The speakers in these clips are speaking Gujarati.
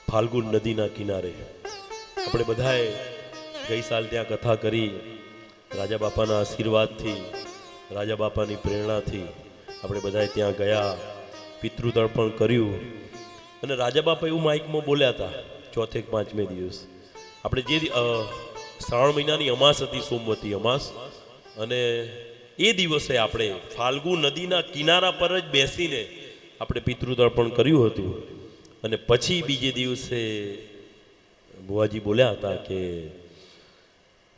ફાલ્ગુન નદીના કિનારે આપણે બધાએ ગઈ સાલ ત્યાં કથા કરી. રાજા બાપાના આશીર્વાદથી, રાજા બાપાની પ્રેરણાથી આપણે બધાએ ત્યાં ગયા, પિતૃતર્પણ કર્યું. અને રાજા બાપા એવું માઇકમાં બોલ્યા હતા ચોથે પાંચમે દિવસ. આપણે જે શ્રાવણ મહિનાની અમાસ હતી, સોમવતી અમાસ, અને એ દિવસે આપણે ફાલ્ગુ નદીના કિનારા પર જ બેસીને આપણે પિતૃતર્પણ કર્યું હતું. અને પછી બીજે દિવસે બુવાજી બોલ્યા હતા કે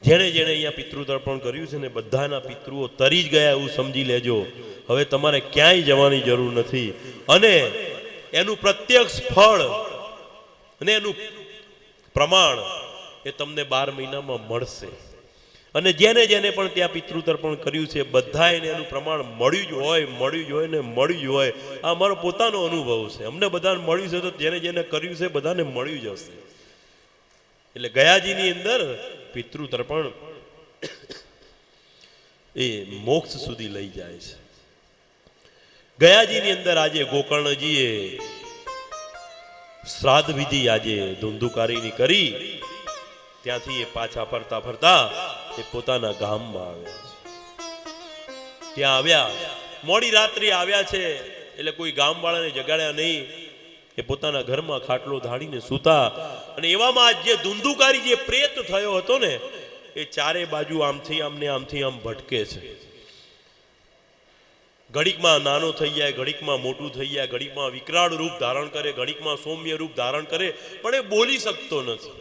જેણે જેણે અહીંયા પિતૃતર્પણ કર્યું છે ને બધાના પિતૃઓ તરી જ ગયા એવું સમજી લેજો. હવે તમારે ક્યાંય જવાની જરૂર નથી અને એનું પ્રત્યક્ષ ફળ અને એનું પ્રમાણ એ તમને 12 મહિનામાં મળશે. અને જેને જેને પણ ત્યાં પિતૃતર્પણ કર્યું છે બધા એને એનું પ્રમાણ મળ્યું જ હોય ને મળ્યું જ હોય. આ અમારો પોતાનો અનુભવ છે. અમને બધાને મળ્યું છે તો જેને જેને કર્યું છે બધાને મળ્યું જ હશે. એટલે ગયાજીની અંદર પિતૃતર્પણ એ મોક્ષ સુધી લઈ જાય છે. ગયાજીની અંદર આજે ગોકર્ણજીએ શ્રાદ્ધ વિધિ આજે ધુંધુકારીની કરી. ત્યાંથી એ પાછા ફરતા ફરતા એ પોતાના ગામમાં આવ્યા. ત્યાં આવ્યા, મોડી રાત્રે આવ્યા છે એટલે કોઈ ગામવાળાને જગાડ્યા નહીં. એ પોતાના ઘરમાં ખાટલો ધાડીને સૂતા. અને એવામાં જે ધુંધુકારી જે પ્રેત થયો હતો ને એ ચારે બાજુ આમથી આમ ને આમથી આમ ભટકે છે. ઘડીકમાં નાનો થઈ જાય, ઘડીકમાં મોટું થઈ જાય, ઘડીકમાં વિકરાળ રૂપ ધારણ કરે, ઘડીકમાં સૌમ્ય રૂપ ધારણ કરે, પણ એ બોલી શકતો નથી.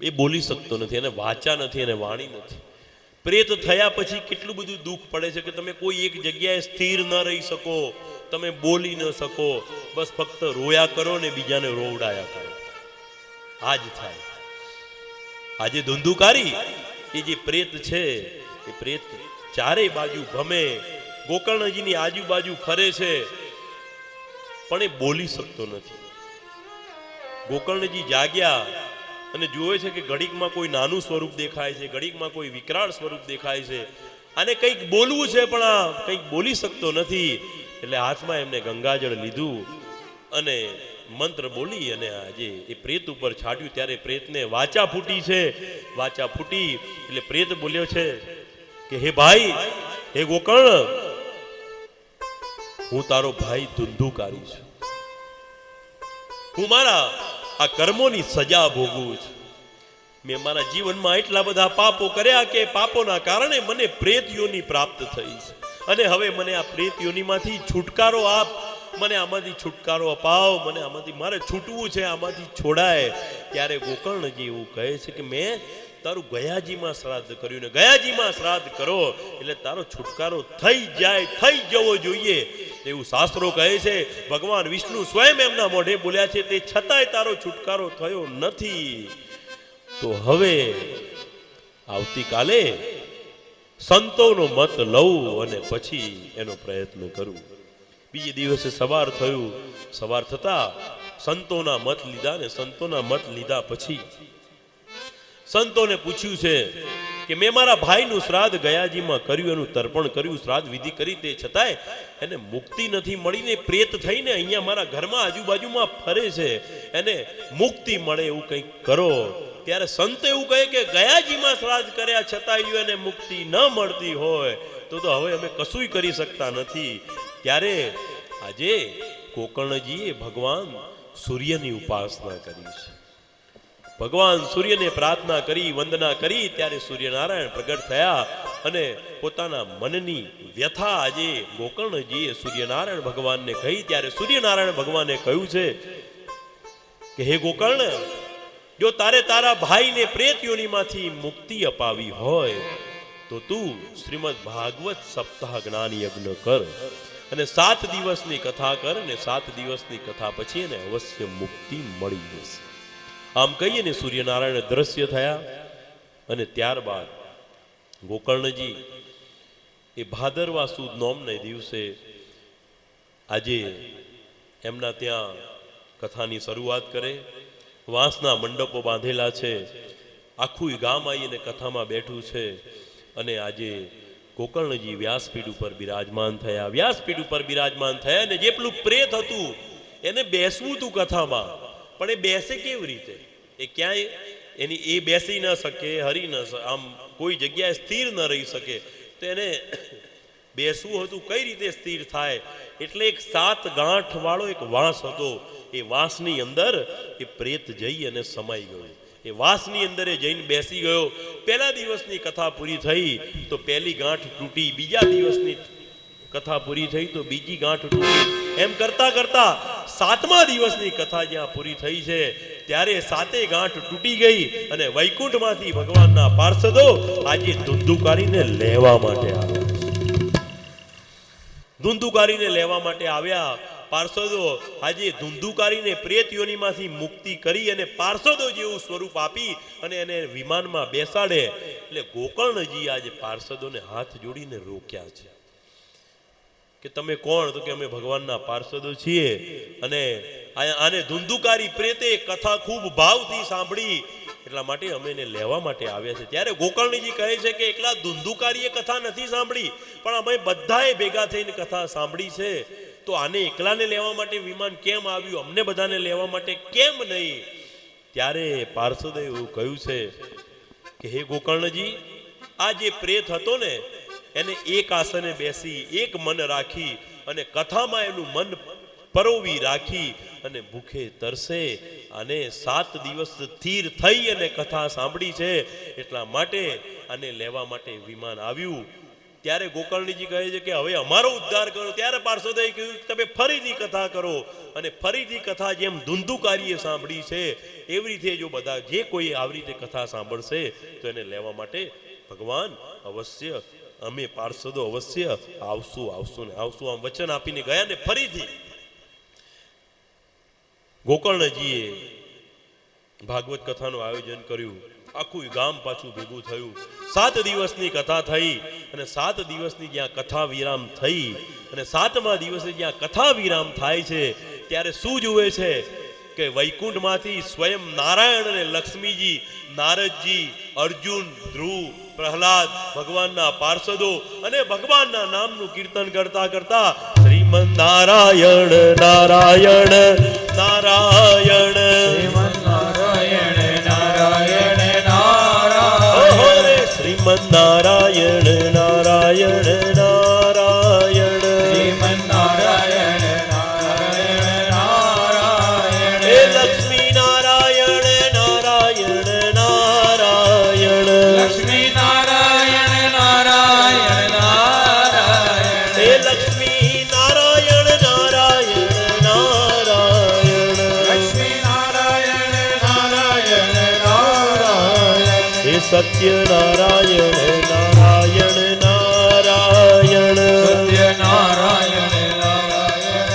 એ બોલી શકતો નથી, એને વાચા નથી, એને વાણી નથી. પ્રેત થયા પછી કેટલું બધું દુઃખ પડે છે કે તમે કોઈ એક જગ્યાએ સ્થિર ન રહી શકો, તમે બોલી ન શકો, બસ ફક્ત રોયા કરો ને બીજાને રોવડાયા કરો. આજ થાય. આજે ધુંધુકારી એ જે પ્રેત છે એ પ્રેત ચારે બાજુ ભમે, ગોકર્ણજીની આજુબાજુ ફરે છે, પણ એ બોલી શકતો નથી. ગોકર્ણજી જાગ્યા અને જુએ છે કે ઘડીકમાં કોઈ નાનું સ્વરૂપ દેખાય છે, ઘડીકમાં કોઈ વિકરાળ સ્વરૂપ દેખાય છે. આને કંઈક બોલવું છે પણ આ કંઈક બોલી શકતો નથી. એટલે હાથમાં એમને ગંગાજળ લીધું અને મંત્ર બોલી અને આજે એ પ્રેત ઉપર છાડ્યું. ત્યારે પ્રેતને વાચા ફૂટી છે. વાચા ફૂટી એટલે પ્રેત બોલ્યો છે કે હે ભાઈ, હે ગોકર્ણ, હું તારો ભાઈ ધુંધુકારી છું. હું મારા આ કર્મોની સજા ભોગવું છું. મેં મારા જીવનમાં એટલા બધા પાપો કર્યા કે પાપોના કારણે મને પ્રેત યોનિ પ્રાપ્ત થઈ છે. અને હવે મને આ પ્રેત યોનિમાંથી છુટકારો આપ, મને આમાંથી છુટકારો અપાવ, મને આમાંથી મારે છૂટવું છે, આમાંથી છોડાય. ત્યારે ગોકર્ણજી એવું કહે છે કે મેં તારું ગયાજીમાં શ્રાદ્ધ કર્યું ને ગયાજીમાં શ્રાદ્ધ કરો એટલે તારો છુટકારો થઈ જાય, થઈ જવો જોઈએ એવું શાસ્ત્રો કહે છે. ભગવાન વિષ્ણુ સ્વયં એમના મોઢે બોલ્યા છે, તે છતાંય તારો છુટકારો થયો નથી. તો હવે આવતીકાલે સંતોનો મત લઉં અને પછી એનો પ્રયત્ન કરું. બીજે દિવસે સવાર થયું. સવાર થતા સંતોના મત લીધા ને સંતોના મત લીધા પછી સંતોને પૂછ્યું છે કે મેં મારા ભાઈનું શ્રાદ્ધ ગયાજીમાં કર્યું, એનું તર્પણ કર્યું, શ્રાદ્ધ વિધિ કરી, તે છતાંય એને મુક્તિ નથી મળીને પ્રેત થઈને અહીંયા મારા ઘરમાં આજુબાજુમાં ફરે છે, એને મુક્તિ મળે એવું કંઈક કરો. ત્યારે સંત એવું કહે કે ગયાજીમાં શ્રાદ્ધ કર્યા છતાંય એને મુક્તિ ન મળતી હોય તો હવે અમે કશું કરી શકતા નથી. ત્યારે આજે ગોકર્ણજીએ ભગવાન સૂર્યની ઉપાસના કરી છે. ભગવાન સૂર્યને પ્રાર્થના કરી, વંદના કરી. ત્યારે સૂર્યનારાયણ પ્રગટ થયા અને પોતાના મનની વ્યથા આજે ગોકર્ણજીએ સૂર્યનારાયણ ભગવાનને કહી. ત્યારે સૂર્યનારાયણ ભગવાને કહ્યું છે કે હે ગોકર્ણ, જો તારે તારા ભાઈને પ્રેત યોનિમાંથી મુક્તિ અપાવી હોય તો તું શ્રીમદ ભાગવત સપ્તાહ જ્ઞાન યજ્ઞ કર અને 7 દિવસની કથા કર અને 7 દિવસની કથા પછી એને અવશ્ય મુક્તિ મળી જશે. આમ કહીને સૂર્યનારાયણ દ્રશ્ય થયા. અને ત્યારબાદ ગોકર્ણજી એ ભાદરવા સુદ નોમને દિવસે આજે એમના ત્યાં કથાની શરૂઆત કરે. વાંસના મંડપો બાંધેલા છે, આખું ગામ આવીને કથામાં બેઠું છે. અને આજે ગોકર્ણજી વ્યાસપીઠ ઉપર બિરાજમાન થયા. વ્યાસપીઠ ઉપર બિરાજમાન થયા અને જેટલું પ્રેત હતું એને બેસવું તું કથામાં, પણ એ બેસે કેવી રીતે? એ ક્યાંય એની એ બેસી ન શકે, હરી ન શકે, આમ કોઈ જગ્યાએ સ્થિર ન રહી શકે. તો એને બેસવું હતું, કઈ રીતે સ્થિર થાય? એટલે એક 7 ગાંઠ વાળો એક વાંસ હતો. એ વાંસની અંદર એ પ્રેત જઈ અને સમાઈ ગયો. એ વાંસની અંદર એ જઈને બેસી ગયો. પહેલા દિવસની કથા પૂરી થઈ તો પહેલી ગાંઠ તૂટી, બીજા દિવસની કથા પૂરી થઈ તો બીજી ગાંઠ તૂટી. એમ કરતા કરતા 7મા દિવસની કથા જ્યાં પૂરી થઈ છે ત્યારે 7 ગાંઠ તૂટી ગઈ અને વૈકુંઠમાંથી ભગવાનના પાર્ષદો આજે ધુંધુકારીને લેવા માટે આવ્યા. ધુંધુકારીને લેવા માટે આવ્યા. પાર્ષદો આજે ધુંધુકારીને પ્રેત યોનિમાંથી મુક્તિ કરી અને પાર્ષદો જેવું સ્વરૂપ આપી અને એને વિમાનમાં બેસાડે. એટલે ગોકર્ણજી આજે પાર્ષદોને હાથ જોડીને રોક્યા છે કે તમે કોણ? તો કે અમે ભગવાનના પાર્ષદો છીએ અને આને ધુંધુકારી પ્રેતે કથા ખૂબ ભાવથી સાંભળી, એટલા માટે અમે એને લેવા માટે આવ્યા છે. ત્યારે ગોકર્ણજી કહે છે કે એકલા ધુંધુકારીએ કથા નથી સાંભળી, પણ અમે બધાએ ભેગા થઈને કથા સાંભળી છે. તો આને એકલાને લેવા માટે વિમાન કેમ આવ્યું? અમને બધાને લેવા માટે કેમ નહીં? ત્યારે પાર્ષદે એવું કહ્યું છે કે હે ગોકર્ણજી, આ જે પ્રેત હતો ને એને એક આસને બેસી એક મન રાખી અને કથામાં એનું મન પરોવી રાખી અને ભૂખે તરસે અને 7 દિવસ સ્થિર થઈ અને કથા સાંભળી છે. એટલા માટે આને લેવા માટે વિમાન આવ્યું. ત્યારે ગોકર્ણજી કહે છે કે હવે અમારો ઉદ્ધાર કરો. ત્યારે પાર્ષદોએ કહ્યું તમે ફરીથી કથા કરો અને ફરીથી કથા જેમ ધુંધુકારીએ સાંભળી છે એવી રીતે જો બધા જે કોઈ આવી રીતે કથા સાંભળશે તો એને લેવા માટે ભગવાન અવશ્ય, અમે પાર્ષદો અવશ્ય આવશું ને આવશું આમ વચન આપીને ગયા. ને ફરીથી ગોકર્ણજીએ ભાગવત કથાનું આયોજન કર્યું. આખું ગામ પાછું ભેગું થયું. 7 દિવસની કથા થઈ અને 7 દિવસની જ્યાં કથા વિરામ થઈ અને 7મા દિવસે જ્યાં કથા વિરામ થાય છે ત્યારે શું જુએ છે કે વૈકુંઠમાંથી સ્વયં નારાયણ અને લક્ષ્મીજી, નારદજી, અર્જુન, ધ્રુવ, પ્રહલાદ, ભગવાનના પાર્ષદો અને ભગવાનના નામનું કીર્તન કરતા કરતા શ્રીમન નારાયણ નારાયણ નારાયણ શ્રીમન નારાયણ નારાયણ શ્રીમન નારાયણ નારાયણ નારાયણ શ્રીમન નારાયણ નારાયણ નારાયણ હે લક્ષ્મી નારાયણ નારાયણ નારાયણ લક્ષ્મી નારાયણ નારાયણ નારાયણ હે લક્ષ્મી નારાયણ નારાયણ નારાયણ લક્ષ્મી નારાયણ નારાયણ નારાયણ હે સત્ય નારાયણ નારાયણ નારાયણ સત્ય નારાયણ નારાયણ નારાયણ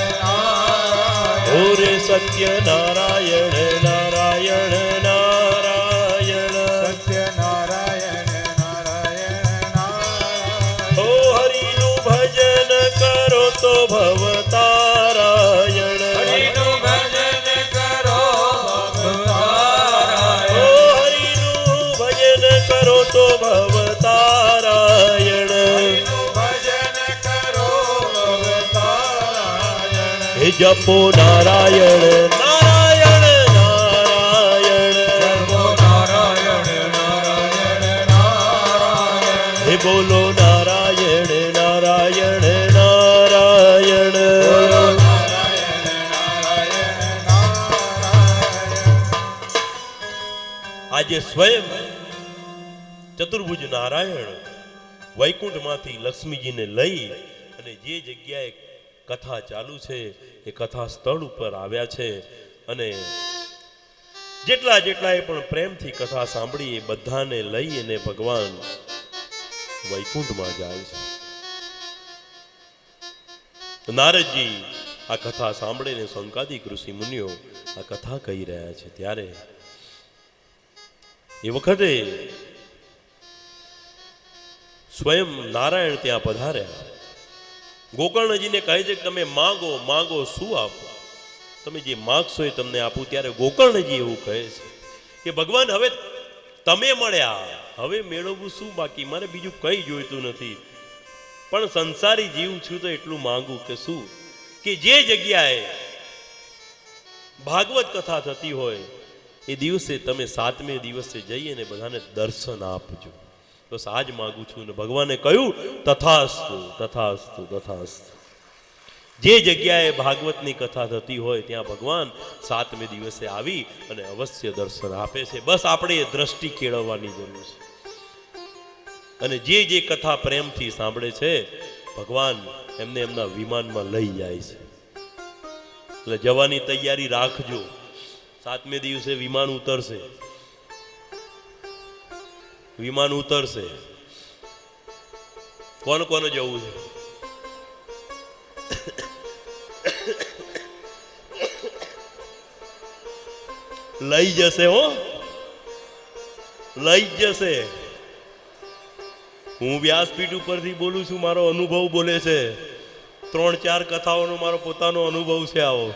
ઓ રે સત્ય નારાયણ નારાયણ નારાયણ સત્ય નારાયણ નારાયણ નારાયણ ઓ હરિનું ભજન કરો તો ભવતારાયણ હરિનું ભજન કરો ભવતારાયણ ઓ હરિનું ભજન કરો તો ભવતારાયણ હરિનું ભજન કરો ભવતારાયણ હે જપો નારાયણ નારાયણ નારાયણ જપો નારાયણ નારાયણ નારાયણ હે બોલો નારાયણ નારાયણ નારાયણ બોલો નારાયણ નારાયણ નારાયણ આજે સ્વયં ચતુર્ભુજ નારાયણ વૈકુંઠમાંથી લક્ષ્મીજીને લઈ અને જે જગ્યાએ કથા ચાલુ છે એ કથા સ્થળ ઉપર આવ્યા છે અને જેટલા જેટલાએ પણ પ્રેમથી કથા સાંભળી એ બધાને લઈ અને ભગવાન વૈકુંઠમાં જાય છે. નારદજી આ કથા સાંભળીને સંકાદિક ઋષિ મુનિઓ આ કથા કહી રહ્યા છે ત્યારે એ વખતે સ્વયં નારાયણ ત્યાં પધાર્યા. ગોકર્ણજીને કહે છે કે તમે માંગો માંગો શું આપો, તમે જે માગશો એ તમને આપું. ત્યારે ગોકર્ણજી એવું કહે છે કે ભગવાન હવે તમે મળ્યા, હવે મેળવવું શું બાકી, મારે બીજું કંઈ જોઈતું નથી. પણ સંસારી જીવ છું તો એટલું માંગુ કે શું, કે જે જગ્યાએ ભાગવત કથા થતી હોય એ દિવસે તમે 7મે દિવસે જઈને બધાને દર્શન આપજો. બસ આજ માગું છું. ને ભગવાને કહ્યું તથાસ્તુ તથાસ્તુ તથાસ્તુ. જે જગ્યાએ ભાગવતની કથા થતી હોય ત્યાં ભગવાન 7મે દિવસે આવી અને અવશ્ય દર્શન આપે છે. બસ આપણે એ દ્રષ્ટિ કેળવવાની જરૂર છે. અને જે કથા પ્રેમથી સાંભળે છે ભગવાન એમને એમના વિમાનમાં લઈ જાય છે. એટલે જવાની તૈયારી રાખજો. 7મે દિવસે વિમાન ઉતરશે. વિમાન ઉતરશે. કોણ કોને જવું છે? લઈ જશે હો, લઈ જશે. હું વ્યાસપીઠ ઉપરથી બોલું છું, મારો અનુભવ બોલે છે. 3-4 કથાઓનો મારો પોતાનો અનુભવ છે. આવો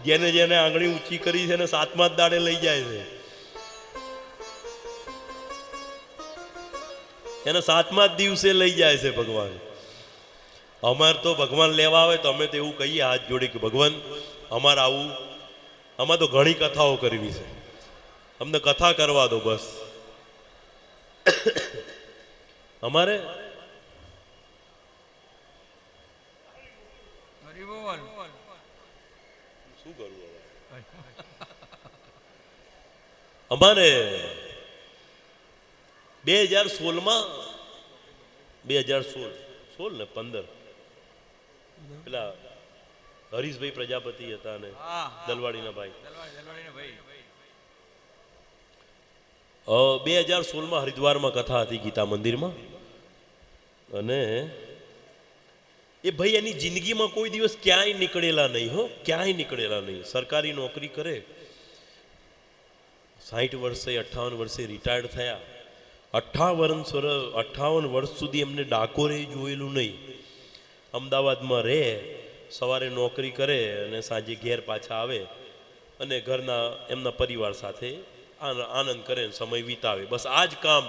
જેને જેને આંગળી ઊંચી કરી છે ને 7મા જ દાડે લઈ જાય છે. એને 7મા જ દિવસે લઈ જાય છે ભગવાન. અમાર તો ભગવાન લેવા આવે તો અમે તો એવું કહીએ હાથ જોડી કે ભગવાન અમારે આવું, આમાં તો ઘણી કથાઓ કરવી છે, અમને કથા કરવા દો બસ. અમારે શું કરવું? અમારે 2016 ને 15 પેલા હરીશભાઈ પ્રજાપતિ હતા ને દલવાડીના ભાઈ, 2016 હરિદ્વારમાં કથા હતી ગીતા મંદિરમાં. અને એ ભાઈ એની જિંદગીમાં કોઈ દિવસ ક્યાંય નીકળેલા નહીં હો, ક્યાંય નીકળેલા નહીં. સરકારી નોકરી કરે, 60 વર્ષે 58 વર્ષે રિટાયર્ડ થયા. 58 વર્ષ સુધી એમને ડાકોરે જોયેલું નહીં. અમદાવાદમાં રહે, સવારે નોકરી કરે અને સાંજે ઘેર પાછા આવે અને ઘરના એમના પરિવાર સાથે આનંદ કરે, સમય વિતાવે. બસ આ જ કામ.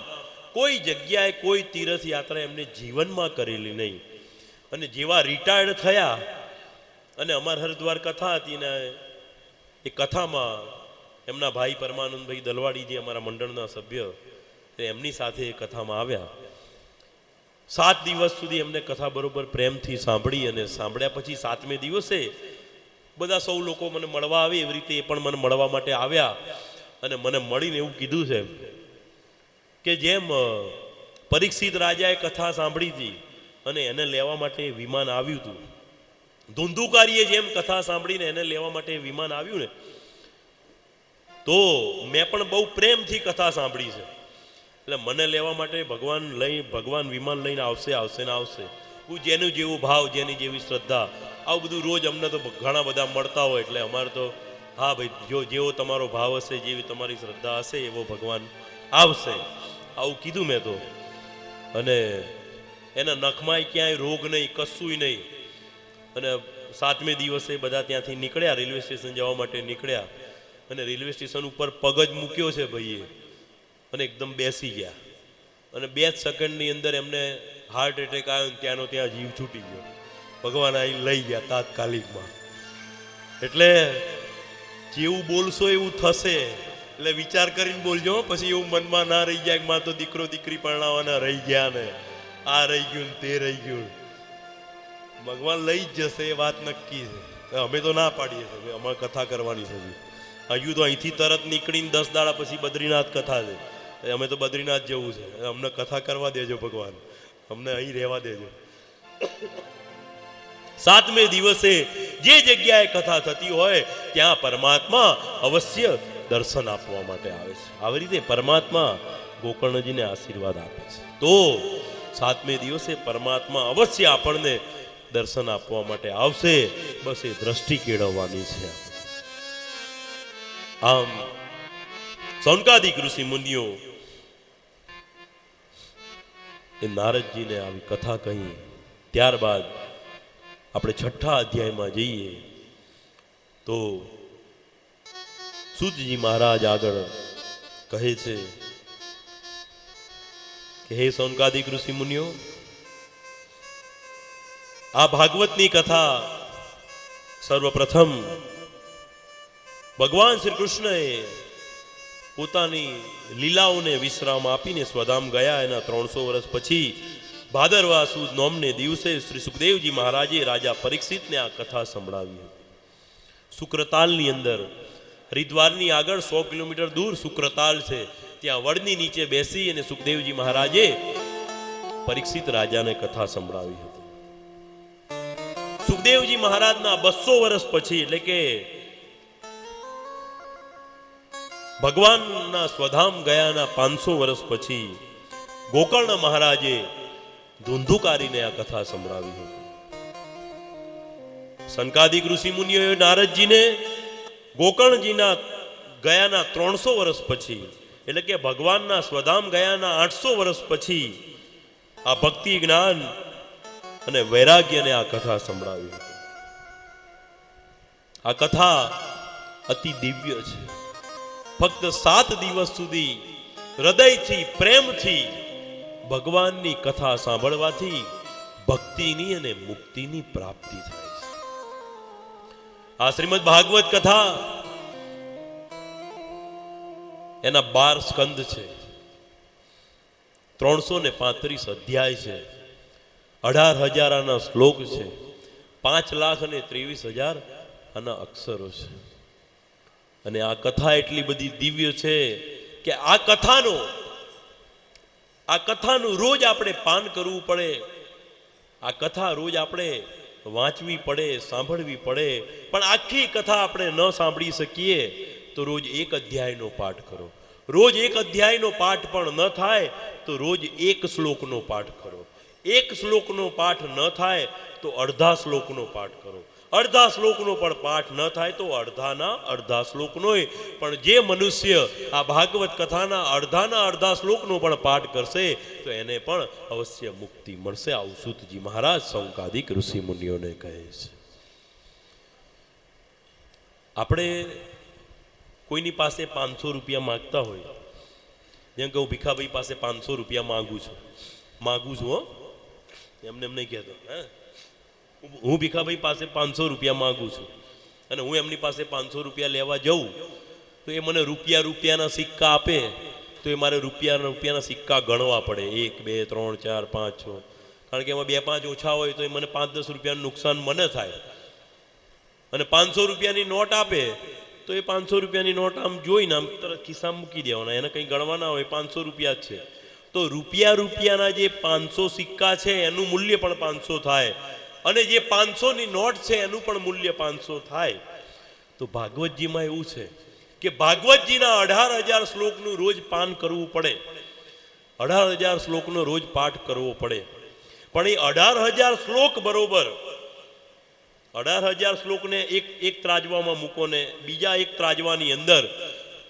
કોઈ જગ્યાએ કોઈ તીર્થ યાત્રા એમને જીવનમાં કરેલી નહીં. અને જેવા રિટાયર્ડ થયા અને અમાર હરિદ્વાર કથા હતી ને એ કથામાં એમના ભાઈ પરમાનંદભાઈ દલવાડી જે અમારા મંડળના સભ્ય એમની સાથે એ કથામાં આવ્યા. 7 દિવસ સુધી એમને કથા બરોબર પ્રેમથી સાંભળી અને સાંભળ્યા પછી 7મે દિવસે બધા સૌ લોકો મને મળવા આવે એવી રીતે એ પણ મને મળવા માટે આવ્યા. અને મને મળીને એવું કીધું છે કે જેમ પરીક્ષિત રાજાએ કથા સાંભળી હતી અને એને લેવા માટે વિમાન આવ્યું હતું, ધુંધુકારીએ જેમ કથા સાંભળીને એને લેવા માટે વિમાન આવ્યું ને, તો મેં પણ બહુ પ્રેમથી કથા સાંભળી છે. એટલે મને લેવા માટે ભગવાન વિમાન લઈને આવશે ને આવશે. હું જેનું જેવું ભાવ, જેની જેવી શ્રદ્ધા, આવું બધું રોજ અમને તો ઘણા બધા મળતા હોય. એટલે અમારે તો હા ભાઈ, જેવો તમારો ભાવ હશે, જેવી તમારી શ્રદ્ધા હશે એવો ભગવાન આવશે, આવું કીધું મેં તો. અને એના નખમાંય ક્યાંય રોગ નહીં, કશુંય નહીં. અને 7મે દિવસે બધા ત્યાંથી નીકળ્યા, રેલવે સ્ટેશન જવા માટે નીકળ્યા. અને રેલવે સ્ટેશન ઉપર પગ જ મૂક્યો છે ભાઈએ અને એકદમ બેસી ગયા. અને 2 સેકન્ડની અંદર એમને હાર્ટ એટેક આવ્યો ને ત્યાંનો ત્યાં જીવ છૂટી ગયો. ભગવાન અહીં લઈ ગયા તાત્કાલિકમાં. એટલે જેવું બોલશો એવું થશે. એટલે વિચાર કરીને બોલજો, પછી એવું મનમાં ના રહી જાય કે માં તો દીકરો દીકરી પરણાવવાના રહી ગયા ને આ રહી ગયું ને તે રહી ગયું. ભગવાન લઈ જ જશે એ વાત નક્કી છે. અમે તો ના પાડીએ છીએ, અમારે કથા કરવાની છે. હજુ તો અહીંથી તરત નીકળીને 10 દાડા પછી બદ્રીનાથ કથા છે. અમે તો બદ્રીનાથ જવું છે. અમને કથા કરવા દેજો ભગવાન, અમને અહીં રહેવા દેજો. 7મે દિવસે જે જગ્યાએ કથા થતી હોય ત્યાં પરમાત્મા અવશ્ય દર્શન આપવા માટે આવે છે. આવી રીતે પરમાત્મા ગોકર્ણજીને આશીર્વાદ આપે છે. તો 7મે દિવસે પરમાત્મા અવશ્ય આપણને દર્શન આપવા માટે આવશે. બસ એ દ્રષ્ટિ કેળવવાની છે. આમ સૌનકાદિક ઋષિ મુનિઓ એ નારદજીને આવી કથા કહી. ત્યારબાદ આપણે 6ઠા અધ્યાયમાં જઈએ તો સૂતજી મહારાજ આગળ કહે છે કે હે સૌનકાદિક ઋષિ મુનિઓ, આ ભાગવતની કથા સર્વપ્રથમ ભગવાન શ્રી કૃષ્ણએ પોતાની લીલાઓને વિશ્રામ આપીને સ્વધામ ગયા. એના 300 વર્ષ પછી ભાદરવા સુદ નોમને દિવસે શ્રી સુખદેવજી મહારાજે રાજા પરીક્ષિતને આ કથા સંભળાવી હતી. શુક્રતાલની અંદર, હરિદ્વારની આગળ 100 કિલોમીટર દૂર શુક્રતાલ છે. ત્યાં વડની નીચે બેસી અને સુખદેવજી મહારાજે પરીક્ષિત રાજાને કથા સંભળાવી હતી. સુખદેવજી મહારાજના 200 વર્ષ પછી, એટલે કે ભગવાનના સ્વધામ ગયાના 500 વર્ષ પછી ગોકર્ણ મહારાજે ધુંધુકારીને આ કથા સંભળાવી હતી. સનકાદિક ઋષિ મુનિઓએ નારદજીને ગોકર્ણજીના ગયાના 300 વર્ષ પછી, એટલે કે ભગવાનના સ્વધામ ગયાના 800 વર્ષ પછી આ ભક્તિ, જ્ઞાન અને વૈરાગ્યને આ કથા સંભળાવી હતી. આ કથા અતિ દિવ્ય છે. ફક્ત 7 દિવસ સુધી હૃદયથી, પ્રેમથી ભગવાનની કથા સાંભળવાથી ભક્તિની અને મુક્તિની પ્રાપ્તિ થાય છે. આ શ્રીમદ ભાગવત કથા એના 12 સ્કંદ છે, 335 અધ્યાય છે, 18,000 આના શ્લોક છે, 5,23,000 આના અક્ષરો છે. અને આ કથા એટલી બધી દિવ્ય છે કે આ કથાનું રોજ આપણે પાન કરવું પડે. આ કથા રોજ આપણે વાંચવી પડે, સાંભળવી પડે. પણ આખી કથા આપણે ન સાંભળી શકીએ તો રોજ 1 અધ્યાયનો પાઠ કરો. રોજ 1 અધ્યાયનો પાઠ પણ ન થાય તો રોજ 1 શ્લોકનો પાઠ કરો. 1 શ્લોકનો પાઠ ન થાય તો અડધા શ્લોકનો પાઠ કરો. અડધા શ્લોકનો પણ પાઠ ન થાય તો અડધા શ્લોકનોય. પણ જે મનુષ્ય આ ભાગવત કથાના અડધા શ્લોકનો પણ પાઠ કરશે તો એને પણ અવશ્ય મુક્તિ મળશે. આવું સૂતજી મહારાજ સૌકાદિક ઋષિ મુનિઓને કહે છે. આપણે કોઈની પાસે 500 રૂપિયા માંગતા હોય, જેમ કે હું ભીખાભાઈ પાસે 500 રૂપિયા માગું છું હો, એમને નહીં કહેતો. હું ભીખાભાઈ પાસે 500 રૂપિયા માગું છું અને હું એમની પાસે 500 રૂપિયા લેવા જાઉં તો એ મને રૂપિયાના સિક્કા આપે તો એ મારે રૂપિયાના સિક્કા ગણવા પડે. 1 2 3 4 5 6, કારણ કે એમાં 2-5 ઓછા હોય તો એ મને 5-10 રૂપિયાનું નુકસાન મને થાય. અને 500 રૂપિયાની નોટ આપે તો એ 500 રૂપિયાની નોટ આમ જોઈને આમ તરત ખિસ્સામાં મૂકી દેવાના, એને કંઈ ગણવાના હોય. 500 રૂપિયા જ છે તો રૂપિયાના જે 500 સિક્કા છે એનું મૂલ્ય પણ 500 થાય અને જે 500ની નોટ છે એનું પણ મૂલ્ય 500 થાય. તો ભાગવતજીમાં એવું છે કે ભાગવતજીના 18,000 શ્લોકનું રોજ પાન કરવું પડે, 18,000 શ્લોકનો રોજ પાઠ કરવો પડે. પણ એ 18,000 શ્લોક બરોબર 18,000 શ્લોકને એક ત્રાજવામાં મૂકો ને બીજા એક ત્રાજવાની અંદર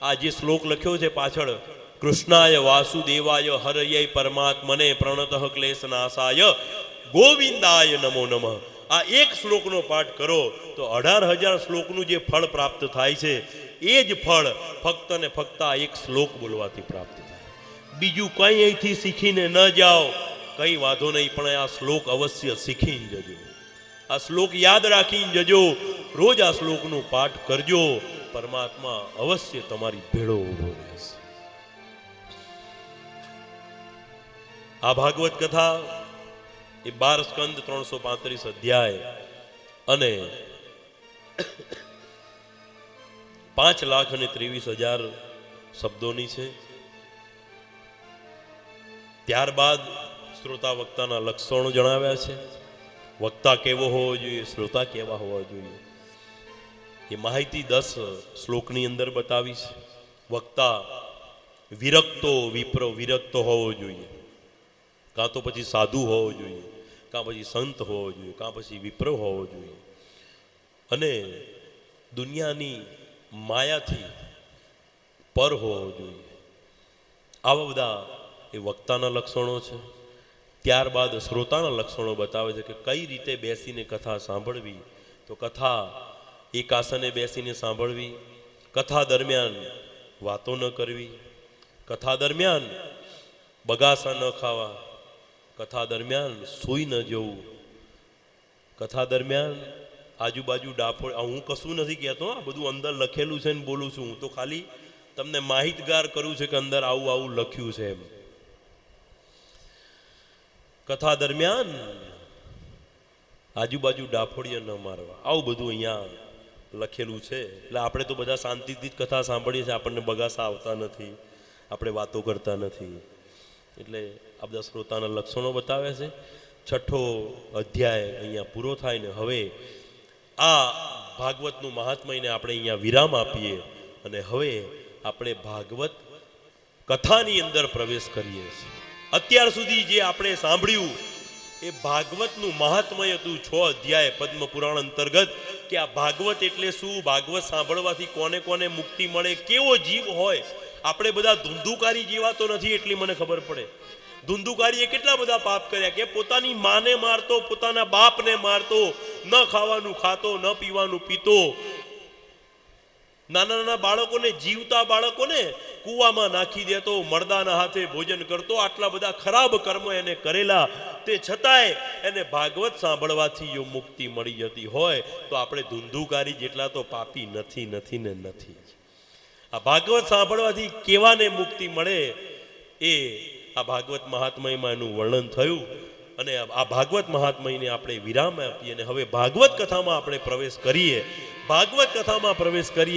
આ જે શ્લોક લખ્યો છે પાછળ, કૃષ્ણાય વાસુદેવાય હરયે પરમાત્મને પ્રણતઃ ક્લેશનાશાય ગોવિંદાય નમો નમઃ, આ એક શ્લોકનો પાઠ કરો તો 18,000 શ્લોકનું જે ફળ પ્રાપ્ત થાય છે એ જ ફળ ફક્ત ને ફક્ત આ એક શ્લોક બોલવાથી પ્રાપ્ત થાય. બીજું કંઈ અહીંથી શીખીને ન જાઓ, કંઈ વાંધો નહીં, પણ આ શ્લોક અવશ્ય શીખીને જજો, આ શ્લોક યાદ રાખીને જજો, રોજ આ શ્લોકનો પાઠ કરજો. પરમાત્મા અવશ્ય તમારી ભેળો ઉભો રહેશે. આ ભાગવત કથા એ 12 સ્કંદ, 335 અધ્યાય અને 5,23,000 શબ્દોની છે. ત્યારબાદ શ્રોતા વક્તાના લક્ષણો જણાવ્યા છે. વક્તા કેવો હોવો જોઈએ, શ્રોતા કેવા હોવા જોઈએ, એ માહિતી 10 શ્લોકની અંદર બતાવી છે. વક્તા વિરક્તો હોવો જોઈએ, કાં તો પછી સાધુ હોવો જોઈએ, કાં પછી સંત હોવો જોઈએ, કાં પછી વિપ્ર હોવો જોઈએ, અને દુનિયાની માયાથી પર હોવો જોઈએ. આવા બધા એ વક્તાના લક્ષણો છે. ત્યારબાદ શ્રોતાના લક્ષણો બતાવે છે કે કઈ રીતે બેસીને કથા સાંભળવી. તો કથા એક આસને બેસીને સાંભળવી, કથા દરમિયાન વાતો ન કરવી, કથા દરમિયાન બગાસા ન ખાવા, કથા દરમિયાન સૂઈ ન જવું, કથા દરમિયાન આજુબાજુ ડાફોડ, હું કશું નથી કહેતો, આ બધું અંદર લખેલું છે ને બોલું છું. હું તો ખાલી તમને માહિતગાર કરું છે કે અંદર આવું આવું લખ્યું છે એમ. કથા દરમિયાન આજુબાજુ ડાફોડિયા ન મારવા, આવું બધું અહીંયા લખેલું છે. એટલે આપણે તો બધા શાંતિથી જ કથા સાંભળીએ છીએ, આપણને બગાસા આવતા નથી, આપણે વાતો કરતા નથી. એટલે આ બધા શ્રોતાના લક્ષણો બતાવે છે. 6ઠ્ઠો અધ્યાય અહીંયા પૂરો થાય ને હવે આ ભાગવતનું મહાત્મ્યને આપણે અહીંયા વિરામ આપીએ અને હવે આપણે ભાગવત કથાની અંદર પ્રવેશ કરીએ છીએ. અત્યાર સુધી જે આપણે સાંભળ્યું એ ભાગવતનું મહાત્મય હતું. 6 અધ્યાય પદ્મ પુરાણ અંતર્ગત કે આ ભાગવત એટલે શું, ભાગવત સાંભળવાથી કોને કોને મુક્તિ મળે, કેવો જીવ હોય. આપણે બધા ધુંધુકારી જેવા તો નથી, એટલી મને ખબર પડે. ધુંધુકારીએ કેટલા બધા પાપ કર્યા કે પોતાની માને મારતો, પોતાના બાપને મારતો, ન ખાવાનું ખાતો, ન પીવાનું પીતો, નાના નાના બાળકોને, જીવતા બાળકોને કૂવામાં નાખી દેતો, મરદાના હાથે ભોજન કરતો. આટલા બધા ખરાબ કર્મ એને કરેલા, તે છતાંય એને ભાગવત સાંભળવાથી જો મુક્તિ મળી જતી હોય તો આપણે ધુંધુકારી જેટલા તો પાપી નથી નથી ને નથી. આ ભાગવત સાંભળવાથી કેવાને મુક્તિ મળે એ આ ભાગવત મહાત્મયમાં એનું વર્ણન થયું. અને આ ભાગવત મહાત્મયને આપણે વિરામ આપીએ અને હવે ભાગવત કથામાં આપણે પ્રવેશ કરીએ. ભાગવત કથામાં પ્રવેશ કરીએ